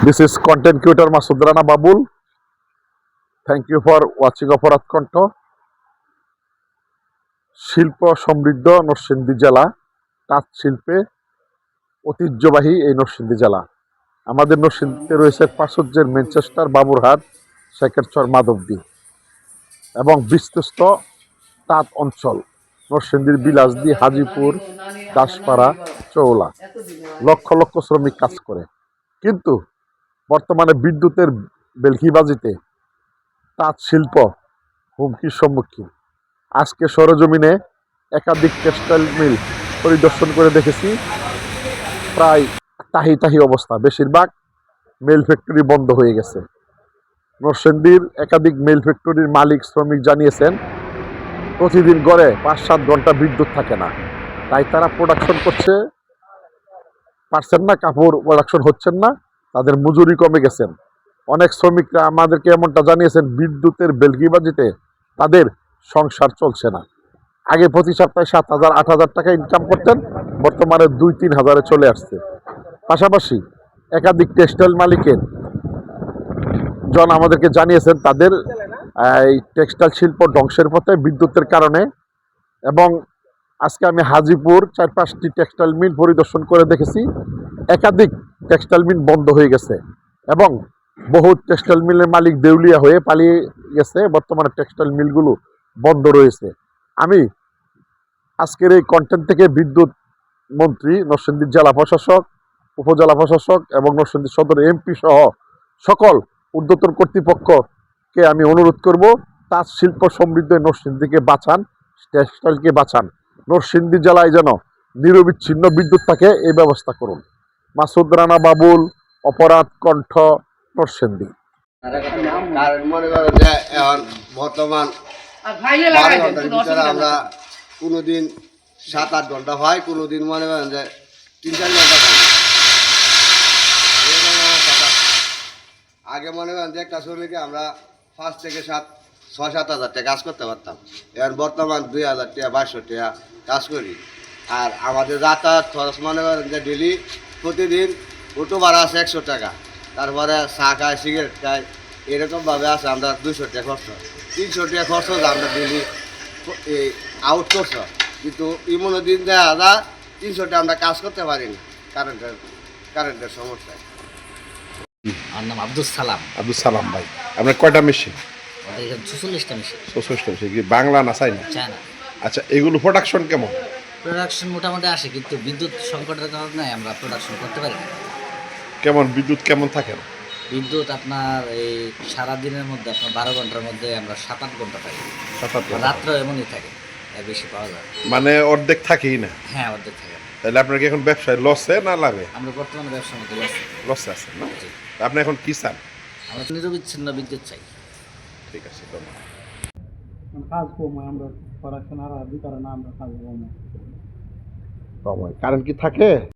This is content creator Masud Rana Babul. Thank you for watching Aparat Konto. শিল্প সমৃদ্ধ নরসিংদী জেলা, তাঁত শিল্পে ঐতিহ্যবাহী এই নরসিংদী জেলা। আমাদের নরসিংদীতে রয়েছে প্রাচুর্যের ম্যানচেস্টার, বাবুরহাট, শেখেরচর, মাধবদী এবং বিস্তৃত তাঁত অঞ্চল। নরসিংদীর বিলাসদী, হাজিপুর, দাসপাড়া, চৌলা লক্ষ লক্ষ শ্রমিক কাজ করে। কিন্তু বর্তমানে বিদ্যুতের বেলকিবাজিতে তাঁত শিল্প হুমকির সম্মুখীন। আজকে সরেজমিনে একাধিক টেক্সটাইল মিল পরিদর্শন করে দেখেছি, প্রায় তাহি অবস্থা। বেশিরভাগ মেল ফ্যাক্টরি বন্ধ হয়ে গেছে। নরসিংদীর একাধিক মেল ফ্যাক্টরির মালিক শ্রমিক জানিয়েছেন প্রতিদিন গড়ে ৫-৭ ঘন্টা বিদ্যুৎ থাকে না, তাই তারা প্রোডাকশন পারছেন না, কাপড় প্রোডাকশন হচ্ছেন না, তাদের মজুরি কমে গেছেন। অনেক শ্রমিকরা আমাদেরকে এমনটা জানিয়েছেন, বিদ্যুতের বেলকিবাজিতে তাদের সংসার চলছে না। আগে প্রতি সপ্তাহে ৭,০০০-৮,০০০ টাকা ইনকাম করতেন, বর্তমানে ২-৩ হাজারে চলে আসছে। পাশাপাশি একাধিক টেক্সটাইল মালিকের জন আমাদেরকে জানিয়েছেন তাদের এই টেক্সটাইল শিল্প ধ্বংসের পথে বিদ্যুতের কারণে। এবং আজকে আমি হাজিপুর ৪-৫টি টেক্সটাইল মিল পরিদর্শন করে দেখেছি, একাধিক টেক্সটাইল মিল বন্ধ হয়ে গেছে এবং বহু টেক্সটাইল মিলের মালিক দেউলিয়া হয়ে পালিয়ে গেছে। বর্তমানে টেক্সটাইল মিলগুলো বন্ধ রয়েছে। আমি আজকের এই কন্টেন্ট থেকে বিদ্যুৎ মন্ত্রী, নরসিংদী জেলা প্রশাসক, উপজেলা প্রশাসক এবং নরসিংদী সদর এমপি সহ সকল ঊর্ধ্বতন কর্তৃপক্ষকে আমি অনুরোধ করব, তাঁত শিল্প সমৃদ্ধ নরসিংদীকে বাঁচান, টেক্সটাইলকে বাঁচান। নরসিংদী জেলায় যেন নিরবিচ্ছিন্ন বিদ্যুৎ থাকে এই ব্যবস্থা করুন। মাসুদ রানা বাবুল, অপরাধ কণ্ঠ, নরসিংদী। মনে করেন যে এখন বর্তমান 12 ঘন্টার ভিতরে আমরা কোনোদিন 7-8 ঘন্টা হয়, কোনোদিন মনে করেন যে 3-4 ঘন্টা হয়। আগে মনে করেন যে একটা শ্রমিকে আমরা 5 থেকে 6-7 হাজার টাকা কাজ করতে পারতাম, এখন বর্তমান 2,000 টাকা 2,200 টাকা কাজ করি। আর আমাদের যাতায়াত খরচ মনে করেন যে ডেলি প্রতিদিন অটো ভাড়া আছে 100 টাকা, তারপরে চা খায়, সিগারেট খায়, এরকমভাবে আছে আমরা 200 টাকা খরচ, 300 টাকা খরচ আমরা ডেলি আউট করছ। কিন্তু এমনও দিন দেখা যায় 300 টাকা আমরা কাজ করতে পারি না কারেন্টের সমস্যায়। আমার নাম আব্দুল সালাম। আব্দুল সালাম ভাই, আপনার কয়টা মেশিন? 46টা মেশিন। 46টা মেশিন কি বাংলা না চাইনা? চায়না। আচ্ছা, এগুলো প্রোডাকশন কেমন? প্রোডাকশন মোটামুটি আসে, কিন্তু বিদ্যুৎ সংকটের কারণে আমরা প্রোডাকশন করতে পারি না। কেমন বিদ্যুৎ কেমন থাকে না? বিদ্যুৎ আপনার এই সারাদিনের মধ্যে আপনার 12 ঘন্টার মধ্যে আমরা 7-8 ঘন্টা পাই। 7-8 ঘন্টা। রাত্রে এমনই থাকে, এর বেশি পাওয়া যায়। মানে অর্ধেক থাকেই না? হ্যাঁ, অর্ধেক থাকে। তাহলে আপনার কি এখন ব্যবসায় লসে না লাভে? আমরা বর্তমানে ব্যবসার মধ্যে লসে আছেন না? আপনি এখন কি চান? আমরা নিরবিচ্ছিন্ন বিদ্যুৎ চাই। ঠিক আছে, ধন্যবাদ। কাজ কম হয়, আমরা প্রোডাকশন আর ভিতরে না, আমরা কাজ কম হয়। কারেন্ট কি থাকে?